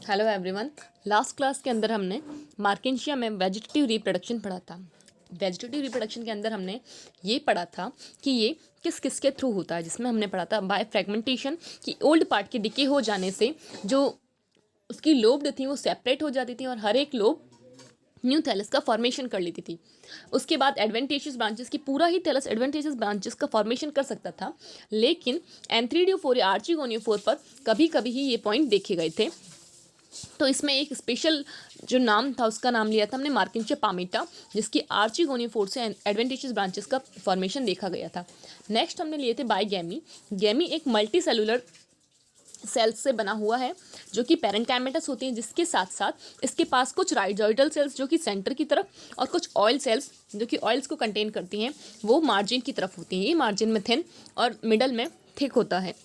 Hello everyone. Last class के अंदर हमने मार्केंशिया में वेजिटेटिव रिप्रोडक्शन पढ़ा था। वेजिटेटिव रिप्रोडक्शन के अंदर हमने ये पढ़ा था कि ये किस किस के थ्रू होता है, जिसमें हमने पढ़ा था बाय फ्रेगमेंटेशन कि ओल्ड पार्ट के डिके हो जाने से जो उसकी लोब्ड थी वो सेपरेट हो जाती थी और हर एक लोब न्यू थैलस का फॉर्मेशन कर लेती थी। उसके बाद एडवेंटेशियस ब्रांचेस की पूरा ही थैलस एडवेंटेशियस ब्रांचेस का फॉर्मेशन कर सकता था, लेकिन एंथ्रीडियोफोर या आर्चिगोनियोफोर पर कभी कभी ही ये पॉइंट देखे गए थे। तो इसमें एक स्पेशल जो नाम था उसका नाम लिया था हमने मार्केंशिया पामेटा, जिसकी आर्चिगोनियोफोर से एडवेंटेशियस ब्रांचेस का फॉर्मेशन देखा गया था। नेक्स्ट हमने लिए थे बाइगैमी। गैमी एक मल्टी सेलुलर सेल्स से बना हुआ है जो कि पेरेंकाइमेटस होती हैं, जिसके साथ साथ इसके पास कुछ राइजोइडल सेल्स जो कि सेंटर की तरफ और कुछ ऑयल सेल्स जो कि ऑयल्स को कंटेन करती हैं वो मार्जिन की तरफ होती हैं। ये मार्जिन में थिन और मिडल में थिक होता है।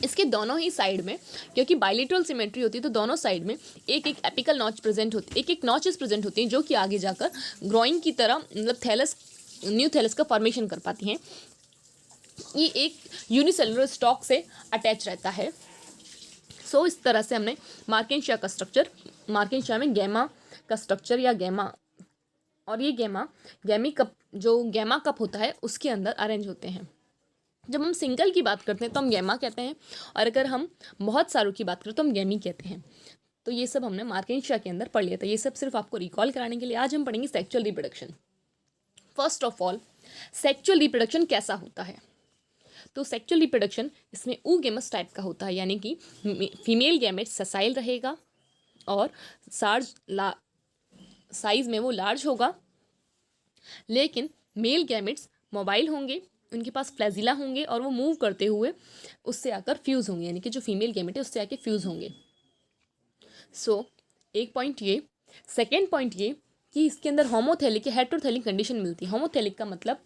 इसके दोनों ही साइड में, क्योंकि बाइलेटरल सिमेट्री होती है, तो दोनों साइड में एक एक एपिकल नॉच प्रेजेंट होती, एक एक नॉचेस प्रेजेंट होती हैं जो कि आगे जाकर ग्रोइंग की तरह मतलब थैलस न्यू थैलस का फॉर्मेशन कर पाती हैं। ये एक यूनिसेलुलर स्टॉक से अटैच रहता है। इस तरह से हमने मार्केंशिया का स्ट्रक्चर, मार्केंशिया में गैमा का स्ट्रक्चर या गैमा, और ये गैमी कप जो गैमा कप होता है उसके अंदर अरेंज होते हैं। जब हम सिंगल की बात करते हैं तो हम गैमा कहते हैं, और अगर हम बहुत सारों की बात करें तो हम गैमी कहते हैं। तो ये सब हमने मार्केंशिया के अंदर पढ़ लिया था। ये सब सिर्फ आपको रिकॉल कराने के लिए आज हम पढ़ेंगे sexual reproduction. First of all, sexual reproduction कैसा होता है? तो सेक्चुअल रिप्रोडक्शन इसमें oogamous टाइप का होता है, यानी कि फीमेल गैमेट ससाइल रहेगा और साइज में वो लार्ज होगा, लेकिन मेल गैमेट्स मोबाइल होंगे, उनके पास फ्लैजिला होंगे और वो मूव करते हुए उससे आकर फ्यूज़ होंगे, यानी कि जो फीमेल गैमेट है उससे आके फ्यूज़ होंगे। एक पॉइंट ये। सेकेंड पॉइंट ये कि इसके अंदर होमोथैलिक या हेटेरोथैलिक कंडीशन मिलती है। होमोथैलिक का मतलब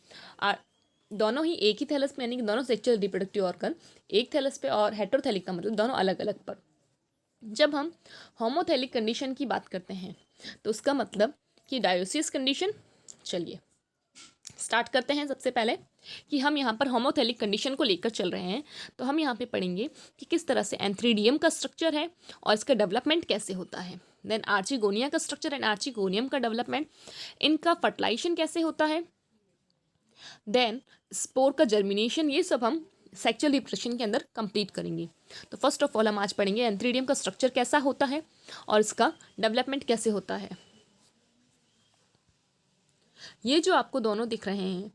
दोनों ही एक ही थैलस में, यानी कि दोनों सेक्चुअल रिप्रोडक्टिव ऑर्गन एक थैलस पे, और हेटेरोथैलिक का मतलब दोनों अलग अलग पर। जब हम होमोथैलिक कंडीशन की बात करते हैं तो उसका मतलब कि डायोसिस कंडीशन। चलिए स्टार्ट करते हैं। सबसे पहले कि हम यहाँ पर होमोथैलिक कंडीशन को लेकर चल रहे हैं, तो हम यहाँ पे पढ़ेंगे कि किस तरह से एंथ्रीडियम का स्ट्रक्चर है और इसका डेवलपमेंट कैसे होता है। देन आर्चिगोनिया का स्ट्रक्चर एंड आर्चिगोनियम का डेवलपमेंट, इनका फर्टिलाइजेशन कैसे होता है, देन स्पोर का जर्मिनेशन। ये सब हम सेक्चुअल रिप्रोडक्शन के अंदर कंप्लीट करेंगे। तो फर्स्ट ऑफ ऑल हम आज पढ़ेंगे एंथ्रीडियम का स्ट्रक्चर कैसा होता है और इसका डेवलपमेंट कैसे होता है। ये जो आपको दोनों दिख रहे हैं,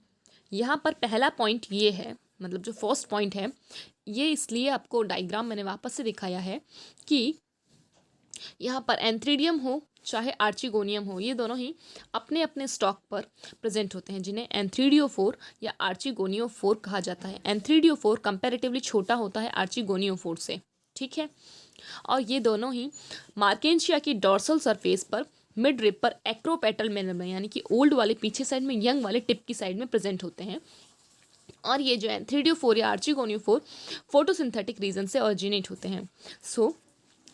यहाँ पर पहला पॉइंट ये है, मतलब जो फर्स्ट पॉइंट है ये इसलिए आपको डायग्राम मैंने वापस से दिखाया है कि यहाँ पर एंथ्रीडियम हो चाहे आर्चिगोनियम हो, ये दोनों ही अपने अपने स्टॉक पर प्रेजेंट होते हैं, जिन्हें एंथ्रीडियोफोर या आर्चिगोनियोफोर कहा जाता है। एंथ्रीडियोफोर कंपैरेटिवली छोटा होता है आर्चिगोनियोफोर से, ठीक है। और ये दोनों ही मार्केंशिया की डॉर्सल सरफेस पर मिड रिब पर एक्रोपेटल मैनर में, यानी कि ओल्ड वाले पीछे साइड में, यंग वाले टिप की साइड में प्रेजेंट होते हैं। और ये जो एंथ्रीडियोफोर या आर्चिगोनियोफोर फोटोसिंथेटिक रीजन से ऑरिजिनेट होते हैं।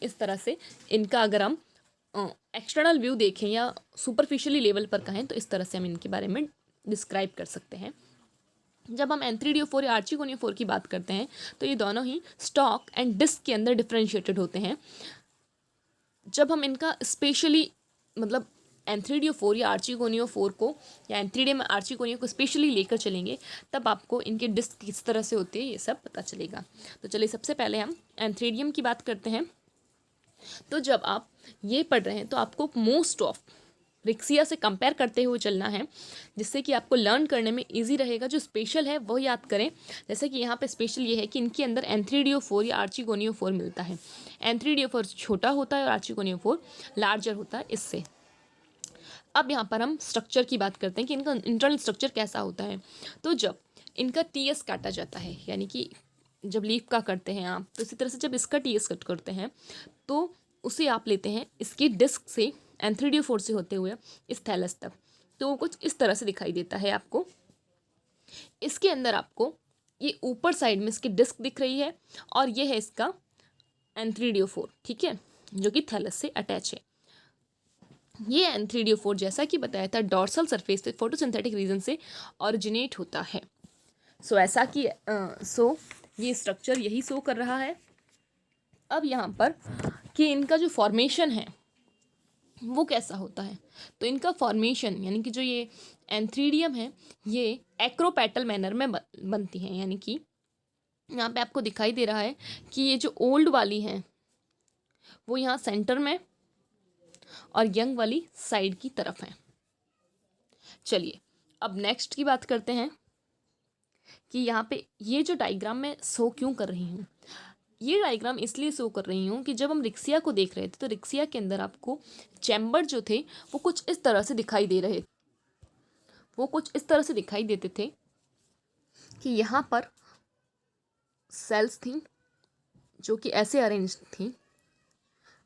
इस तरह से इनका अगर हम एक्सटर्नल व्यू देखें या सुपरफिशियली लेवल पर कहें तो इस तरह से हम इनके बारे में डिस्क्राइब कर सकते हैं। जब हम एंथ्रीडियोफोर या आर्चिगोनियोफोर की बात करते हैं तो ये दोनों ही स्टॉक एंड डिस्क के अंदर डिफ्रेंशिएटेड होते हैं। जब हम इनका स्पेशली मतलब एंथ्रीडियोफोर या आर्चिगोनियोफोर को या एंथ्रीडियम आर्चिगोनियो को स्पेशली लेकर चलेंगे, तब आपको इनके डिस्क किस तरह से होते हैं ये सब पता चलेगा। तो चलिए सबसे पहले हम एंथ्रीडियम की बात करते हैं। तो जब आप ये पढ़ रहे हैं तो आपको मोस्ट ऑफ रिक्सिया से कंपेयर करते हुए चलना है, जिससे कि आपको लर्न करने में इजी रहेगा। जो स्पेशल है वो याद करें, जैसे कि यहाँ पे स्पेशल ये है कि इनके अंदर एंथ्रीडियोफोर या आर्चिगोनियोफोर मिलता है। एंथ्रीडियोफोर छोटा होता है और आर्चिगोनियोफोर लार्जर होता है इससे। अब यहाँ पर हम स्ट्रक्चर की बात करते हैं कि इनका इंटरनल स्ट्रक्चर कैसा होता है। तो जब इनका टीएस काटा जाता है, यानी कि जब लीफ का करते हैं आप, तो इसी तरह से जब इसका टीएस कट करते हैं तो उसे आप लेते हैं इसकी डिस्क से, एंथ्रीडियोफोर से होते हुए इस थैलस तक, तो वो कुछ इस तरह से दिखाई देता है आपको। इसके अंदर आपको ये ऊपर साइड में इसकी डिस्क दिख रही है और ये है इसका एंथ्रीडियोफोर, ठीक है, जो कि थैलस से अटैच है। ये एंथ्रीडियोफोर जैसा कि बताया था डॉर्सल सरफेस से फोटोसिंथेटिक रीजन से ऑरिजिनेट होता है। ऐसा कि ये स्ट्रक्चर यही शो कर रहा है। अब यहाँ पर कि इनका जो फॉर्मेशन है वो कैसा होता है। तो इनका फॉर्मेशन यानी कि जो ये एंथ्रीडियम है ये एक्रोपेटल मैनर में बनती हैं, यानी कि यहाँ पे आपको दिखाई दे रहा है कि ये जो ओल्ड वाली हैं वो यहाँ सेंटर में और यंग वाली साइड की तरफ है। चलिए अब नेक्स्ट की बात करते हैं कि यहाँ पे ये जो डायग्राम मैं शो क्यों कर रही हूँ। ये डायग्राम इसलिए शो कर रही हूँ कि जब हम रिक्सिया को देख रहे थे तो रिक्सिया के अंदर आपको चैम्बर जो थे वो कुछ इस तरह से दिखाई दे रहे, वो कुछ इस तरह से दिखाई देते थे कि यहाँ पर सेल्स थी जो कि ऐसे अरेंज थी।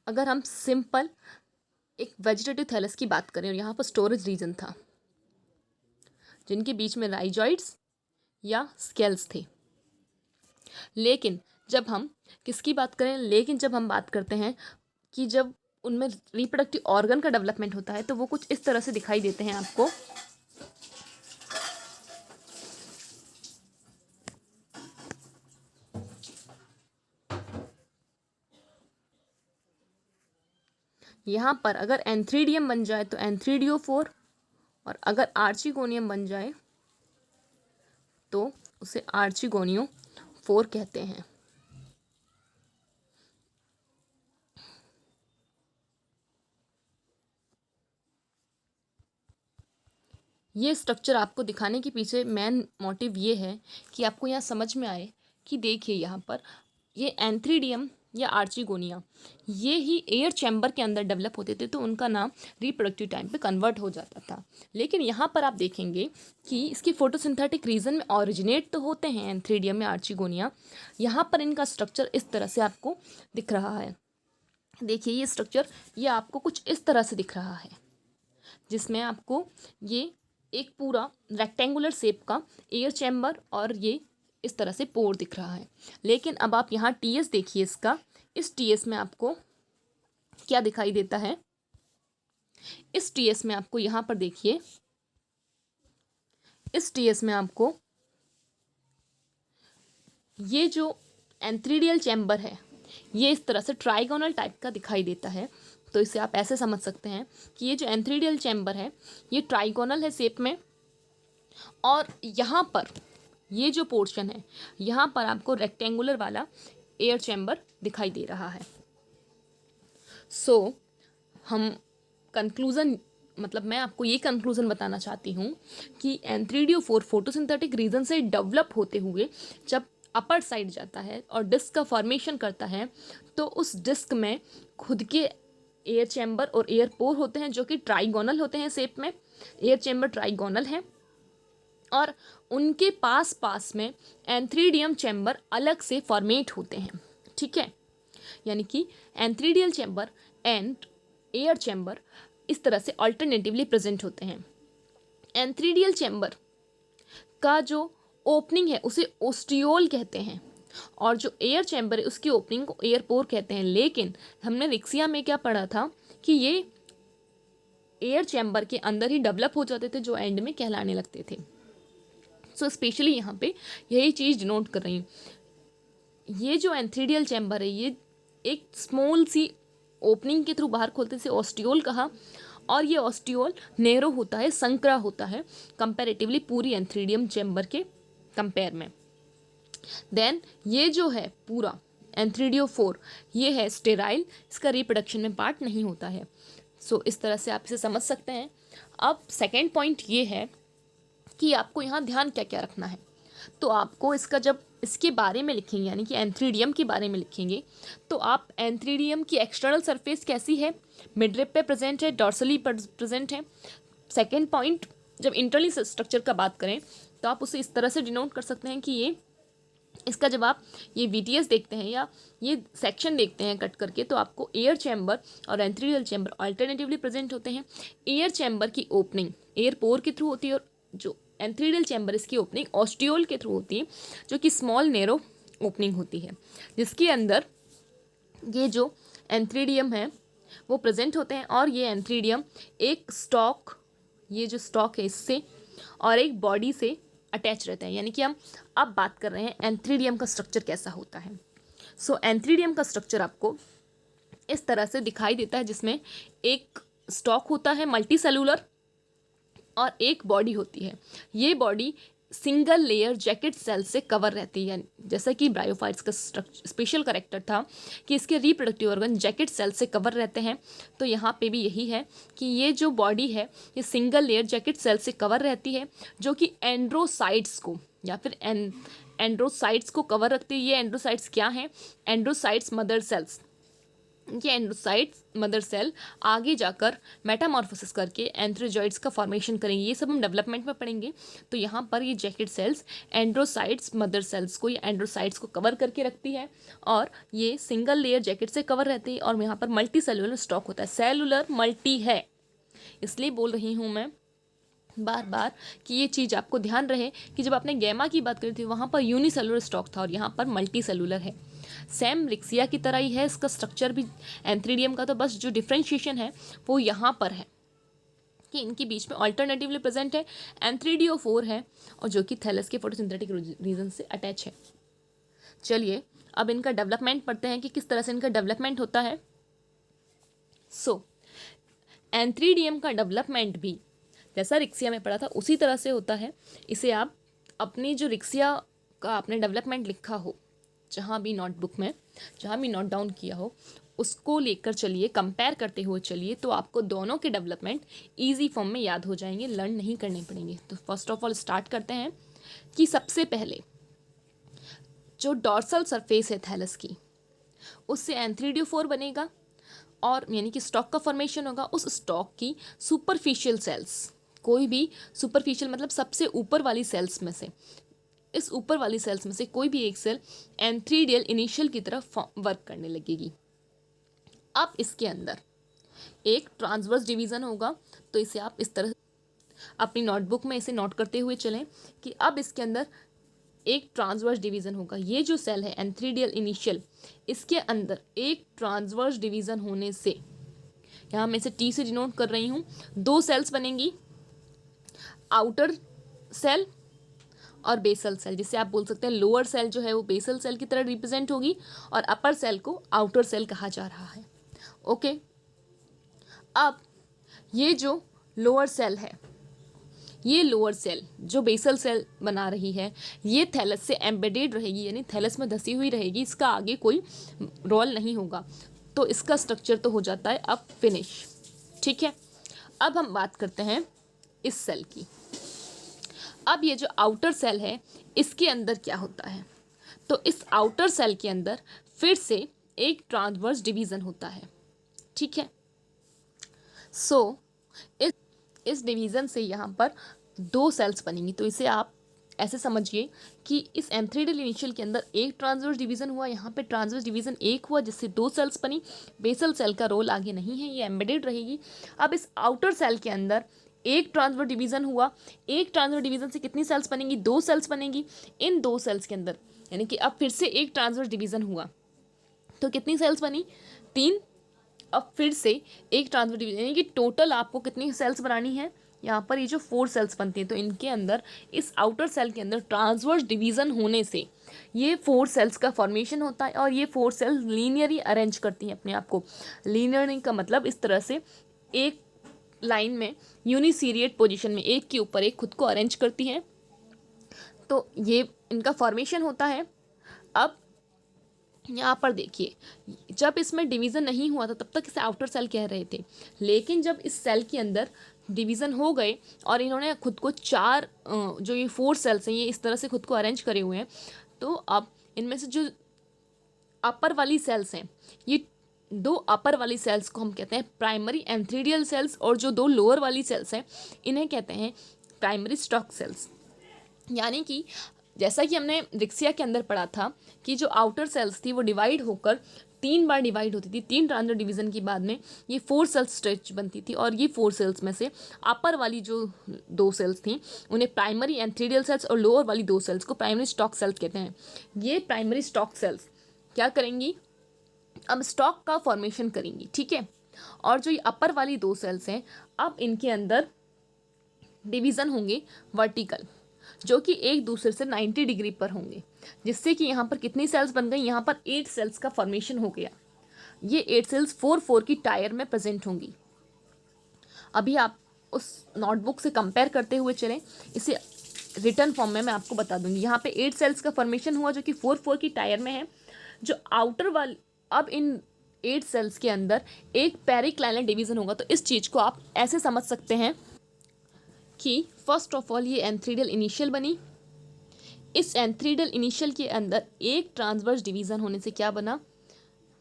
अगर हम सिंपल एक वेजिटेटिव थैलस की बात करें और यहाँ पर स्टोरेज रीजन था जिनके बीच में राइजॉइड्स या स्केल्स थे। लेकिन जब हम किसकी बात करें, लेकिन जब हम बात करते हैं कि जब उनमें रिप्रोडक्टिव ऑर्गन का डेवलपमेंट होता है तो वो कुछ इस तरह से दिखाई देते हैं आपको। यहाँ पर अगर एंथ्रीडियम बन जाए तो एंथ्रीडियो4 और अगर आर्चिगोनियम बन जाए तो उसे आर्चिगोनियो4 कहते हैं। ये स्ट्रक्चर आपको दिखाने के पीछे मेन मोटिव ये है कि आपको यहाँ समझ में आए कि देखिए यहाँ पर ये एंथ्रीडियम या आर्चिगोनिया ये ही एयर चैम्बर के अंदर डेवलप होते थे तो उनका नाम रिप्रोडक्टिव टाइम पे कन्वर्ट हो जाता था। लेकिन यहाँ पर आप देखेंगे कि इसकी फोटोसिंथेटिक रीजन में ऑरिजिनेट तो होते हैं एंथ्रीडियम या आर्चिगोनिया। यहाँ पर इनका स्ट्रक्चर इस तरह से आपको दिख रहा है। देखिए ये स्ट्रक्चर ये आपको कुछ इस तरह से दिख रहा है जिसमें आपको ये एक पूरा रेक्टेंगुलर शेप का एयर चैम्बर और ये इस तरह से पोर दिख रहा है। लेकिन अब आप यहाँ टीएस देखिए इसका, इस टीएस में आपको क्या दिखाई देता है। इस टीएस में आपको यहाँ पर देखिए, इस टीएस में आपको ये जो एंथ्रीडियल चैम्बर है ये इस तरह से ट्राइगोनल टाइप का दिखाई देता है। तो इसे आप ऐसे समझ सकते हैं कि ये जो एंथ्रीडियल चैम्बर है ये ट्राइगोनल है शेप में और यहाँ पर ये जो पोर्शन है यहाँ पर आपको रेक्टेंगुलर वाला एयर चैम्बर दिखाई दे रहा है। सो हम कंक्लूज़न मतलब मैं आपको ये कंक्लूज़न बताना चाहती हूँ कि एंथ्रीडियो4 फोटोसिंथेटिक रीजन से डेवलप होते हुए जब अपर साइड जाता है और डिस्क का फॉर्मेशन करता है तो उस डिस्क में खुद के एयर चैम्बर और एयर पोर होते हैं जो कि ट्राइगोनल होते हैं शेप में। एयर चैम्बर ट्राइगोनल है और उनके पास पास में एंथ्रीडियम चैम्बर अलग से फॉर्मेट होते हैं। ठीक है, यानी कि antheridial chamber and air chamber इस तरह से अल्टरनेटिवली प्रेजेंट होते हैं। एंथ्रीडियल चैम्बर का जो ओपनिंग है उसे ओस्टियोल कहते हैं और जो एयर चैम्बर है उसकी ओपनिंग को एयर पोर कहते हैं। लेकिन हमने रिक्सिया में क्या पढ़ा था कि ये एयर चैम्बर के अंदर ही डेवलप हो जाते थे जो एंड में कहलाने लगते थे। सो स्पेशली यहाँ पे यही चीज़ डिनोट कर रही हूँ। ये जो एंथ्रीडियल चैम्बर है ये एक स्मॉल सी ओपनिंग के थ्रू बाहर खोलते से ऑस्टियोल कहा और ये ऑस्टियोल नैरो होता है, संकरा होता है कंपैरेटिवली पूरी एंथ्रीडियम चैम्बर के कंपेयर में। देन ये जो है पूरा एंथ्रीडियो4 ये है स्टेराइल, इसका रिप्रोडक्शन में पार्ट नहीं होता है। सो इस तरह से आप इसे समझ सकते हैं। अब सेकेंड पॉइंट ये है कि आपको यहाँ ध्यान क्या क्या रखना है। तो आपको इसका जब इसके बारे में लिखेंगे यानी कि एंथ्रीडियम के बारे में लिखेंगे तो आप एंथ्रीडियम की एक्सटर्नल सरफेस कैसी है, मिडरिप पे प्रेजेंट है, डॉर्सली प्रेजेंट है। सेकेंड पॉइंट जब इंटरनली स्ट्रक्चर का बात करें तो आप उसे इस तरह से डिनोट कर सकते हैं कि ये इसका जब आप ये VTS देखते हैं या ये सेक्शन देखते हैं कट करके तो आपको एयर चैम्बर और एंथ्रीडियल चैम्बर अल्टरनेटिवली प्रेजेंट होते हैं। एयर चैम्बर की ओपनिंग एयर पोर के थ्रू होती है और जो एंथ्रीडियल चैम्बर इसकी ओपनिंग ऑस्टियोल के थ्रू होती है जो कि स्मॉल नैरो ओपनिंग होती है जिसके अंदर ये जो एंथ्रीडियम है वो प्रेजेंट होते हैं और ये एंथ्रीडियम एक स्टॉक, ये जो स्टॉक है इससे और एक बॉडी से अटैच रहते हैं। यानी कि हम अब बात कर रहे हैं एंथ्रीडियम का स्ट्रक्चर कैसा होता है। सो एंथ्रीडियम का स्ट्रक्चर आपको इस तरह से दिखाई देता है, जिसमें एक स्टॉक होता है मल्टी सेलुलर और एक बॉडी होती है। ये body single layer jacket cell से कवर रहती है। जैसा कि ब्रायोफाइट्स का स्पेशल कैरेक्टर था कि इसके रिप्रोडक्टिव ऑर्गन जैकेट सेल से कवर रहते हैं, तो यहाँ पे भी यही है कि ये जो बॉडी है ये सिंगल लेयर जैकेट सेल से कवर रहती है, जो कि एंड्रोसाइट्स को या फिर एंड्रोसाइट्स को कवर रखती है। ये एंड्रोसाइट्स क्या हैं? एंड्रोसाइट्स मदर सेल्स। ये एंड्रोसाइट्स मदर सेल आगे जाकर मेटामॉर्फोसिस करके एंथ्रोजॉइड्स का फॉर्मेशन करेंगे। ये सब हम डेवलपमेंट में पढ़ेंगे। तो यहाँ पर ये जैकेट सेल्स एंड्रोसाइट्स मदर सेल्स को, या एंड्रोसाइट्स को कवर करके रखती है, और ये सिंगल लेयर जैकेट से कवर रहती है। और यहाँ पर मल्टी सेलुलर स्टॉक होता है। सेलुलर मल्टी है, इसलिए बोल रही हूँ मैं बार बार कि ये चीज़ आपको ध्यान रहे कि जब आपने गैमा की बात करी थी वहाँ पर यूनिसेलुलर स्टॉक था और यहाँ पर मल्टी सेलुलर है। सेम रिक्सिया की तरह ही है इसका स्ट्रक्चर भी एंथ्रीडियम का, तो बस जो डिफ्रेंशिएशन है वो यहाँ पर है कि इनके बीच में ऑल्टरनेटिवली प्रेजेंट है एंथ्रीडियोफोर है, और जो कि थैलस के फोटोसिंथेटिक रीजन से अटैच है। चलिए अब इनका डेवलपमेंट पढ़ते हैं कि किस तरह से इनका डेवलपमेंट होता है। एंथ्रीडियम का डेवलपमेंट भी जैसा रिक्सिया में पढ़ा था उसी तरह से होता है। इसे आप अपनी जो रिक्सिया का आपने डेवलपमेंट लिखा हो, जहाँ भी नोटबुक में जहाँ भी नोट डाउन किया हो, उसको लेकर चलिए, कंपेयर करते हुए चलिए, तो आपको दोनों के डेवलपमेंट इजी फॉर्म में याद हो जाएंगे, लर्न नहीं करने पड़ेंगे। तो फर्स्ट ऑफ ऑल स्टार्ट करते हैं कि सबसे पहले जो डॉर्सल सरफेस है थैलस की, उससे एंथ्रीडियोफोर बनेगा, और यानी कि स्टॉक का फॉर्मेशन होगा। उस स्टॉक की सुपरफिशियल सेल्स, कोई भी सुपरफिशियल मतलब सबसे ऊपर वाली सेल्स में से, इस ऊपर वाली सेल्स में से कोई भी एक सेल एंथ्रीडियल इनिशियल की तरफ वर्क करने लगेगी। अब इसके अंदर एक ट्रांसवर्स डिवीज़न होगा, तो इसे आप इस तरह अपनी नोटबुक में इसे नोट करते हुए चलें कि अब इसके अंदर एक ट्रांसवर्स डिवीज़न होगा। ये जो सेल है एंथ्रीडियल इनिशियल, इसके अंदर एक ट्रांसवर्स डिवीज़न होने से, यहाँ मैं इसे टी से डिनोट कर रही हूँ, दो सेल्स बनेंगी, आउटर सेल और बेसल सेल, जिसे आप बोल सकते हैं लोअर सेल जो है वो बेसल सेल की तरह रिप्रेजेंट होगी और अपर सेल को आउटर सेल कहा जा रहा है। ओके, अब ये जो लोअर सेल है, ये लोअर सेल जो बेसल सेल बना रही है, ये थैलस से एम्बेडेड रहेगी, यानी थैलस में धसी हुई रहेगी, इसका आगे कोई रोल नहीं होगा। तो इसका स्ट्रक्चर तो हो जाता है अब फिनिश। ठीक है, अब हम बात करते हैं इस सेल की। अब ये जो आउटर सेल है, इसके अंदर क्या होता है? तो इस आउटर सेल के अंदर फिर से एक ट्रांसवर्स डिवीज़न होता है। ठीक है, इस डिवीज़न से यहाँ पर दो सेल्स बनेंगी। तो इसे आप ऐसे समझिए कि इस एंथ्रीडियल इनिशियल के अंदर एक ट्रांसवर्स डिवीज़न हुआ, यहाँ पे ट्रांसवर्स डिवीज़न एक हुआ, जिससे दो सेल्स बनी। बेसल सेल का रोल आगे नहीं है, ये एम्बेडेड रहेगी। अब इस आउटर सेल के अंदर एक ट्रांसवर्स डिवीज़न हुआ, एक ट्रांसवर्स डिवीज़न से कितनी सेल्स बनेंगी? दो सेल्स बनेंगी। इन दो सेल्स के अंदर यानी कि अब फिर से एक ट्रांसवर्स डिवीज़न हुआ, तो कितनी सेल्स बनी? 3। अब फिर से एक ट्रांसवर्स डिवीज़न, यानी कि टोटल आपको कितनी सेल्स बनानी है? यहाँ पर ये जो 4 सेल्स बनती हैं, तो इनके अंदर इस आउटर सेल के अंदर ट्रांसवर्स डिवीज़न होने से ये 4 सेल्स का फॉर्मेशन होता है, और ये 4 सेल्स लीनियरली अरेंज करती हैं अपने आप को। लीनियरली का मतलब इस तरह से एक लाइन में यूनिसीरिएट पोजीशन में एक के ऊपर एक खुद को अरेंज करती हैं, तो ये इनका फॉर्मेशन होता है। अब यहाँ पर देखिए, जब इसमें डिवीज़न नहीं हुआ था तब तक इसे आउटर सेल कह रहे थे, लेकिन जब इस सेल के अंदर डिवीज़न हो गए और इन्होंने खुद को 4 जो ये 4 सेल्स हैं ये इस तरह से खुद को अरेंज करे हुए हैं, तो अब इनमें से जो अपर वाली सेल्स हैं, ये 2 अपर वाली सेल्स को हम कहते हैं प्राइमरी एंथ्रीडियल सेल्स, और जो 2 लोअर वाली सेल्स हैं इन्हें कहते हैं प्राइमरी स्टॉक सेल्स। यानी कि जैसा कि हमने रिक्सिया के अंदर पढ़ा था कि जो आउटर सेल्स थी वो डिवाइड होकर 3 बार डिवाइड होती थी, 3 ट्रांसवर्स डिवीज़न के बाद में ये 4 सेल्स स्ट्रेच बनती थी, और ये 4 सेल्स में से अपर वाली जो 2 सेल्स थी उन्हें प्राइमरी एंथ्रीडियल सेल्स और लोअर वाली 2 सेल्स को प्राइमरी स्टॉक सेल्स कहते हैं। ये प्राइमरी स्टॉक सेल्स क्या करेंगी? अब स्टॉक का फॉर्मेशन करेंगी। ठीक है, और जो ये अपर वाली 2 सेल्स हैं, अब इनके अंदर डिवीज़न होंगे वर्टिकल, जो कि एक दूसरे से 90 डिग्री पर होंगे, जिससे कि यहाँ पर कितनी सेल्स बन गई? यहाँ पर 8 सेल्स का फॉर्मेशन हो गया। ये 8 सेल्स 4 की टायर में प्रेजेंट होंगी। अभी आप उस नोटबुक से कंपेयर करते हुए चलें, इसे रिटर्न फॉर्म में मैं आपको बता दूंगी। यहाँ पे 8 सेल्स का फॉर्मेशन हुआ जो कि 4 की टायर में है। जो आउटर वाली, अब इन 8 सेल्स के अंदर एक पेरिक्लाइनल डिवीजन होगा। तो इस चीज़ को आप ऐसे समझ सकते हैं कि फर्स्ट ऑफ ऑल ये एंथ्रीडियल इनिशियल बनी। इस एंथ्रीडियल इनिशियल के अंदर एक ट्रांसवर्स डिवीजन होने से क्या बना,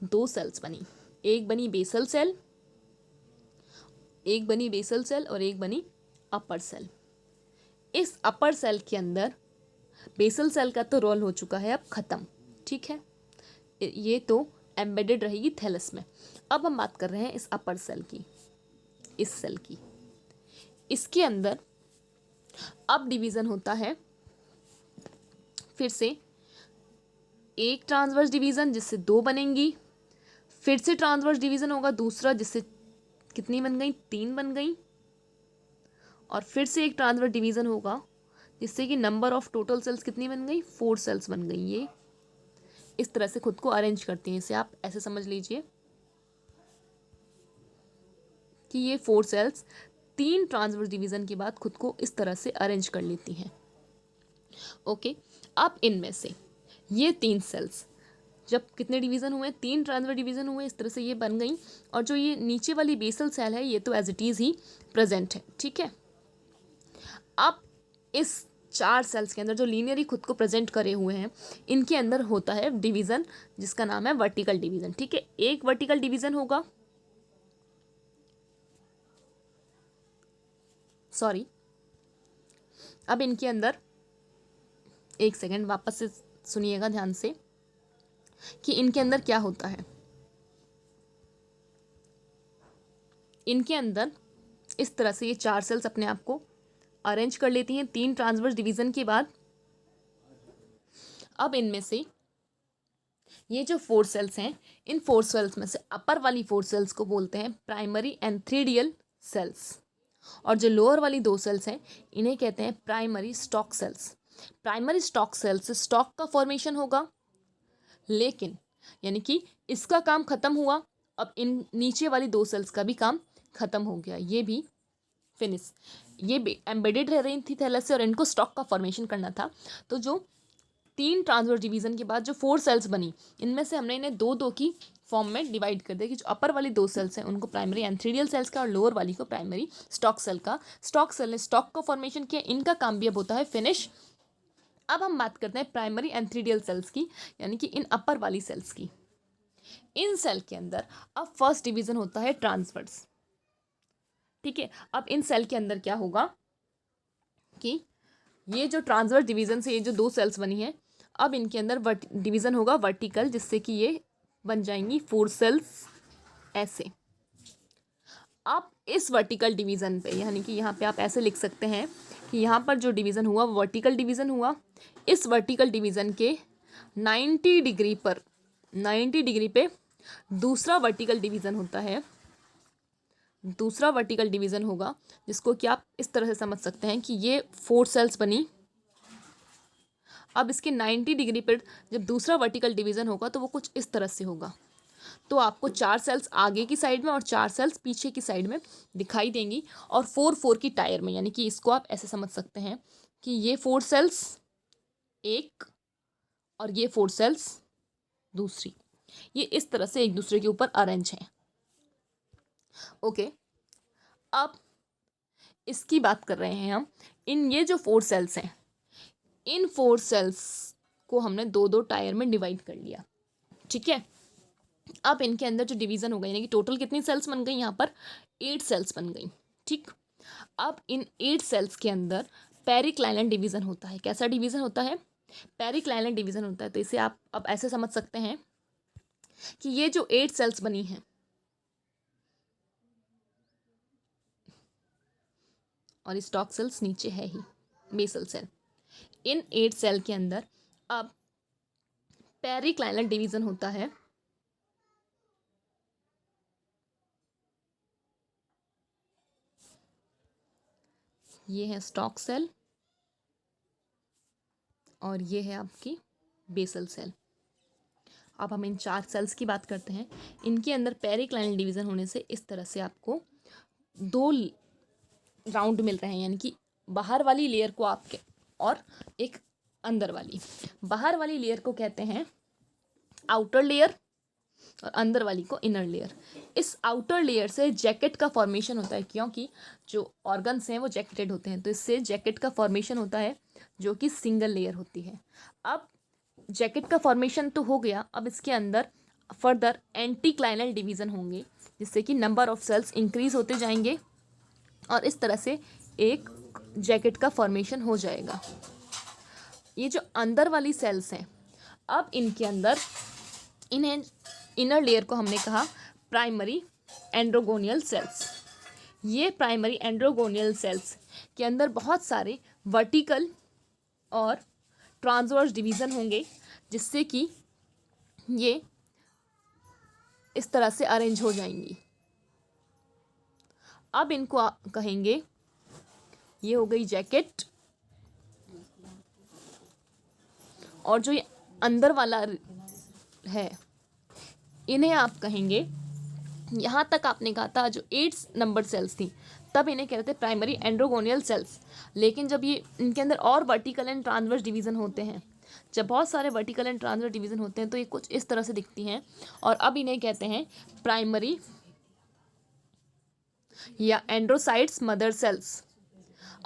2 सेल्स बनी। एक बनी बेसल सेल, एक बनी बेसल सेल और एक बनी अपर सेल। इस अपर सेल के अंदर बेसल सेल का तो रोल हो चुका है अब ख़त्म, ठीक है, ये तो एम्बेडेड रहेगी थैलस में। अब हम बात कर रहे हैं इस अपर सेल की, इस सेल की। इसके अंदर अब डिवीज़न होता है फिर से एक ट्रांसवर्स डिवीज़न जिससे 2 बनेंगी, फिर से ट्रांसवर्स डिवीज़न होगा दूसरा जिससे कितनी बन गई, 3 बन गई, और फिर से एक ट्रांसवर्स डिवीज़न होगा जिससे कि नंबर ऑफ टोटल सेल्स कितनी बन गई, 4 सेल्स बन गई। ये इस तरह से खुद को अरेंज करती हैं। इसे आप ऐसे समझ लीजिए कि ये 4 सेल्स 3 ट्रांसवर्स डिवीज़न के बाद खुद को इस तरह से अरेंज कर लेती हैं। ओके, अब इनमें से ये 3 सेल्स जब कितने डिवीज़न हुए, 3 ट्रांसवर्स डिवीज़न हुए, इस तरह से ये बन गई। और जो ये नीचे वाली बेसल सेल है ये तो एज इट इज़ ही प्रेजेंट है, ठीक है। अब इस 4 सेल्स के अंदर जो लीनियरली खुद को प्रेजेंट करे हुए हैं, इनके अंदर होता है डिवीज़न जिसका नाम है वर्टिकल डिवीज़न, ठीक है। एक वर्टिकल डिवीज़न होगा, सॉरी, अब इनके अंदर एक सेकेंड वापस से सुनिएगा ध्यान से कि इनके अंदर क्या होता है। इनके अंदर इस तरह से ये 4 सेल्स अपने आप को अरेंज कर लेती हैं 3 ट्रांसवर्स डिवीज़न के बाद। अब इनमें से ये जो 4 सेल्स हैं, इन 4 सेल्स में से अपर वाली 4 सेल्स को बोलते हैं प्राइमरी एंथ्रीडियल सेल्स, और जो लोअर वाली 2 सेल्स हैं इन्हें कहते हैं primary stock cells. Primary stock cells से स्टॉक का फॉर्मेशन होगा, लेकिन यानी कि इसका काम खत्म हुआ, अब इन नीचे वाली 2 सेल्स का भी काम खत्म हो गया, ये भी फिनिश। ये एम्बेडेड रह रही थी थैलस से और इनको स्टॉक का फॉर्मेशन करना था। तो जो 3 ट्रांसवर्स डिवीज़न के बाद जो 4 सेल्स बनी, इनमें से हमने इन्हें 2-2 की फॉर्म में डिवाइड कर दिया कि जो अपर वाली 2 सेल्स हैं उनको प्राइमरी एंथ्रीडियल सेल्स का और लोअर वाली को प्राइमरी स्टॉक सेल का। स्टॉक सेल ने स्टॉक का फॉर्मेशन किया, इनका काम भी अब होता है फिनिश। अब हम बात करते हैं प्राइमरी एंथ्रीडियल सेल्स की, यानी कि इन अपर वाली सेल्स की। इन सेल के अंदर अब फर्स्ट डिवीज़न होता है ट्रांसवर्स, ठीक है। अब इन सेल के अंदर क्या होगा कि ये जो ट्रांसवर्स डिवीज़न से ये जो 2 सेल्स बनी हैं, अब इनके अंदर डिवीज़न होगा वर्टिकल, जिससे कि ये बन जाएंगी 4 सेल्स ऐसे। अब इस वर्टिकल डिवीज़न पे, यानी कि यहाँ पे आप ऐसे लिख सकते हैं कि यहाँ पर जो डिवीज़न हुआ वर्टिकल डिवीज़न हुआ। इस वर्टिकल डिवीज़न के 90 डिग्री पर, 90 डिग्री पे दूसरा वर्टिकल डिवीज़न होता है, दूसरा वर्टिकल डिवीज़न होगा जिसको कि आप इस तरह से समझ सकते हैं कि ये 4 सेल्स बनी। अब इसके 90 डिग्री पर जब दूसरा वर्टिकल डिवीज़न होगा तो वो कुछ इस तरह से होगा। तो आपको 4 सेल्स आगे की साइड में और 4 सेल्स पीछे की साइड में दिखाई देंगी, और 4 की टायर में, यानी कि इसको आप ऐसे समझ सकते हैं कि ये 4 सेल्स एक और ये 4 सेल्स दूसरी, ये इस तरह से एक दूसरे के ऊपर अरेंज हैं। ओके, अब इसकी बात कर रहे हैं हम। इन ये जो 4 सेल्स हैं, इन 4 सेल्स को हमने 2-2 टायर में डिवाइड कर लिया, ठीक है। अब इनके अंदर जो डिवीज़न हो गई, यानी कि टोटल कितनी सेल्स बन गई, यहाँ पर 8 सेल्स बन गई, ठीक। अब इन 8 सेल्स के अंदर पेरिक्लाइनल डिवीज़न होता है। कैसा डिवीज़न होता है, पेरिक्लाइनल डिवीज़न होता है। तो इसे आप अब ऐसे समझ सकते हैं कि ये जो 8 सेल्स बनी हैं, और स्टॉक सेल्स नीचे है ही बेसल सेल, इन 8 सेल के अंदर अब पेरिक्लाइनल डिवीज़न होता है। ये है स्टॉक सेल और ये है आपकी बेसल सेल। अब हम इन 4 सेल्स की बात करते हैं। इनके अंदर पेरिक्लाइनल डिवीज़न होने से इस तरह से आपको 2 राउंड मिल रहे हैं, यानी कि बाहर वाली लेयर को आपके और एक अंदर वाली। बाहर वाली लेयर को कहते हैं आउटर लेयर और अंदर वाली को इनर लेयर। इस आउटर लेयर से जैकेट का फॉर्मेशन होता है, क्योंकि जो ऑर्गन्स हैं वो जैकेटेड होते हैं, तो इससे जैकेट का फॉर्मेशन होता है जो कि सिंगल लेयर होती है। अब जैकेट का फॉर्मेशन तो हो गया, अब इसके अंदर फर्दर एंटीक्लाइनल डिवीज़न होंगे, जिससे कि नंबर ऑफ सेल्स इंक्रीज होते जाएंगे और इस तरह से एक जैकेट का फॉर्मेशन हो जाएगा। ये जो अंदर वाली सेल्स हैं, अब इनके अंदर इन्हें इनर लेयर को हमने कहा प्राइमरी एंड्रोगोनियल सेल्स। ये प्राइमरी एंड्रोगोनियल सेल्स के अंदर बहुत सारे वर्टिकल और ट्रांसवर्स डिवीज़न होंगे, जिससे कि ये इस तरह से अरेंज हो जाएंगी। अब इनको कहेंगे, ये हो गई जैकेट, और जो ये अंदर वाला है इन्हें आप कहेंगे, यहाँ तक आपने कहा था जो 8 नंबर सेल्स थी तब इन्हें कहते थे प्राइमरी एंड्रोगोनियल सेल्स। लेकिन जब ये इनके अंदर और वर्टिकल एंड ट्रांसवर्स डिवीज़न होते हैं, जब बहुत सारे वर्टिकल एंड ट्रांसवर्स डिवीज़न होते हैं तो ये कुछ इस तरह से दिखती हैं, और अब इन्हें कहते हैं प्राइमरी या एंड्रोसाइट्स मदर सेल्स।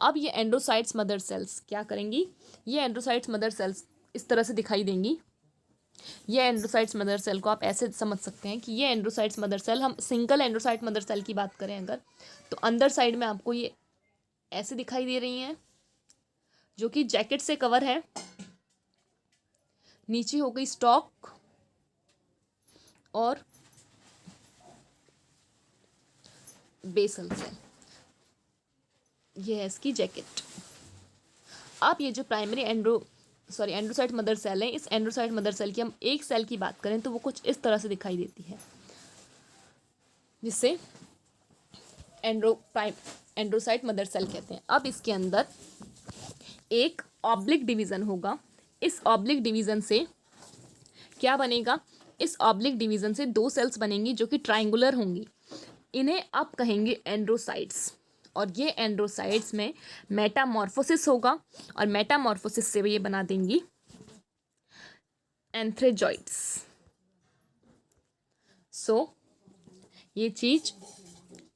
अब ये एंड्रोसाइट्स मदर सेल्स क्या करेंगी, ये एंड्रोसाइट्स मदर सेल्स इस तरह से दिखाई देंगी। ये एंड्रोसाइट्स मदर सेल को आप ऐसे समझ सकते हैं कि ये एंड्रोसाइट्स मदर सेल, हम सिंगल एंड्रोसाइट मदर सेल की बात करें अगर, तो अंदर साइड में आपको ये ऐसे दिखाई दे रही हैं, जो कि जैकेट से कवर है। नीचे हो गई स्टॉक और बेसल सेल, ये है इसकी जैकेट। अब ये जो प्राइमरी एंड्रोसाइट मदर सेल है, इस एंड्रोसाइट मदर सेल की हम एक सेल की बात करें तो वो कुछ इस तरह से दिखाई देती है, जिससे एंड्रोसाइट मदर सेल कहते हैं। अब इसके अंदर एक ऑब्लिक डिवीज़न होगा। इस ऑब्लिक डिवीज़न से क्या बनेगा, इस ऑब्लिक डिवीज़न से 2 सेल्स बनेंगी जो कि ट्राइंगुलर होंगी। इन्हें आप कहेंगे एंड्रोसाइट्स, और ये एंड्रोसाइट्स में मेटामॉर्फोसिस होगा, और मेटामॉर्फोसिस से ये बना देंगी एंथ्रेजॉइड्स। सो ये चीज़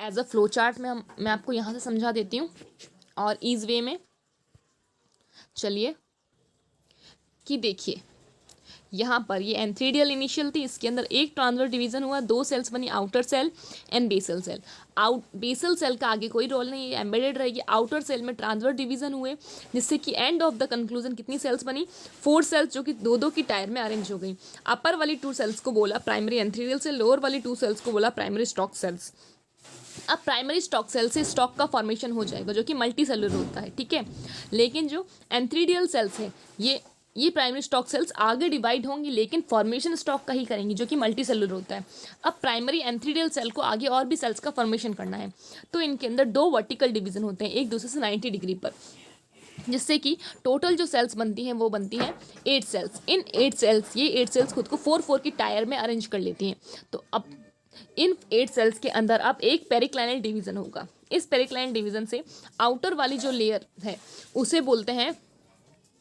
एज अ फ्लो चार्ट में मैं आपको यहाँ से समझा देती हूँ और ईज वे में। चलिए कि देखिए, यहाँ पर ये एंथ्रीडियल इनिशियल थी, इसके अंदर एक ट्रांसवर्स डिवीज़न हुआ, 2 सेल्स बनी, outer cell and basal cell. Basal cell का आगे कोई रोल नहीं, ये एम्बेडेड रहेगी। आउटर सेल में ट्रांसवर्स डिवीज़न हुए, जिससे कि एंड ऑफ द कंक्लूजन कितनी सेल्स बनी, 4 सेल्स, जो कि 2-2 की टायर में अरेंज हो गई। अपर वाली 2 सेल्स को बोला प्राइमरी एंथ्रीडियल सेल, लोअर वाली 2 सेल्स को बोला प्राइमरी स्टॉक सेल्स। अब प्राइमरी स्टॉक सेल से स्टॉक का फॉर्मेशन हो जाएगा, जो कि मल्टी सेलुलर होता है, ठीक है। लेकिन जो एंथ्रीडियल सेल्स है, ये प्राइमरी स्टॉक सेल्स आगे डिवाइड होंगी, लेकिन फॉर्मेशन स्टॉक का ही करेंगी, जो कि मल्टी सेलुलर होता है। अब प्राइमरी एंथ्रीडियल सेल को आगे और भी सेल्स का फॉर्मेशन करना है, तो इनके अंदर 2 वर्टिकल डिवीज़न होते हैं एक दूसरे से 90 डिग्री पर, जिससे कि टोटल जो सेल्स बनती हैं वो बनती हैं 8 सेल्स। इन 8 सेल्स खुद को 4-4 की टायर में अरेंज कर लेती हैं। तो अब इन 8 सेल्स के अंदर अब एक पेरिक्लाइनल डिवीज़न होगा। इस पेरिक्लाइनल डिवीज़न से आउटर वाली जो लेयर है उसे बोलते हैं,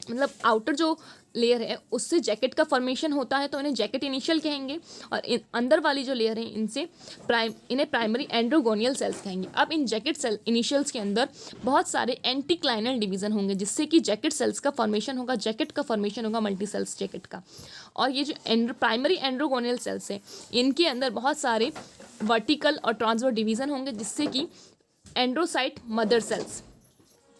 मतलब आउटर जो लेयर है उससे जैकेट का फॉर्मेशन होता है, तो इन्हें जैकेट इनिशियल कहेंगे। और अंदर वाली जो लेयर है इन्हें प्राइमरी एंड्रोगोनियल सेल्स कहेंगे। अब इन जैकेट सेल इनिशियल्स के अंदर बहुत सारे एंटीक्लाइनल डिवीज़न होंगे, जिससे कि जैकेट सेल्स का फॉर्मेशन होगा, जैकेट का फॉर्मेशन होगा मल्टी सेल्स जैकेट का। और ये जो प्राइमरी एंड्रोगोनियल सेल्स है, इनके अंदर बहुत सारे वर्टिकल और ट्रांसवर्स डिवीज़न होंगे, जिससे कि एंड्रोसाइट मदर सेल्स,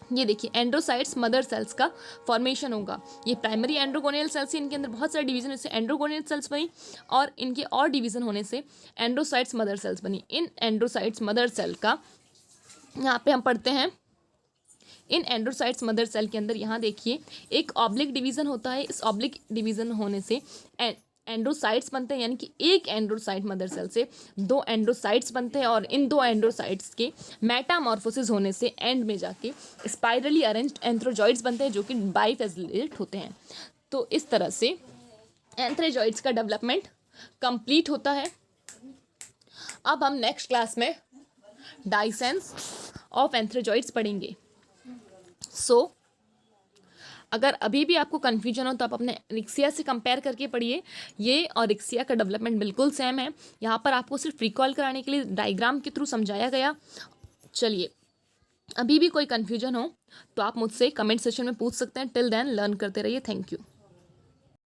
ये देखिए एंड्रोसाइट्स मदर सेल्स का फॉर्मेशन होगा। ये प्राइमरी एंड्रोगोनियल सेल्स, इनके अंदर बहुत सारे डिवीजन से एंड्रोगोनियल सेल्स बनी, और इनके और डिवीज़न होने से एंड्रोसाइट्स मदर सेल्स बनी। इन एंड्रोसाइट्स मदर सेल का यहाँ पे हम पढ़ते हैं, इन एंड्रोसाइट्स मदर सेल के अंदर यहाँ देखिए एक ऑब्लिक डिवीज़न होता है। इस ऑब्लिक डिवीज़न होने से एंड्रोसाइट्स बनते हैं, यानी कि एक एंड्रोसाइट मदर सेल से 2 एंड्रोसाइट्स बनते हैं, और इन 2 एंड्रोसाइट्स के मेटामॉर्फोसिस होने से एंड में जाके स्पाइरली अरेंज्ड एंथ्रोजॉइड्स बनते हैं, जो कि बाइफेजिलेट होते हैं। तो इस तरह से एंथ्रेजॉइड्स का डेवलपमेंट कंप्लीट होता है। अब हम नेक्स्ट क्लास में डाइसेंस ऑफ एंथ्रेजॉइड्स पढ़ेंगे। सो अगर अभी भी आपको कन्फ्यूजन हो तो आप अपने रिक्सिया से कंपेयर करके पढ़िए। ये और रिक्सिया का डेवलपमेंट बिल्कुल सेम है। यहाँ पर आपको सिर्फ रिकॉल कराने के लिए डायग्राम के थ्रू समझाया गया। चलिए, अभी भी कोई कन्फ्यूजन हो तो आप मुझसे कमेंट सेशन में पूछ सकते हैं। टिल देन लर्न करते रहिए। Thank you.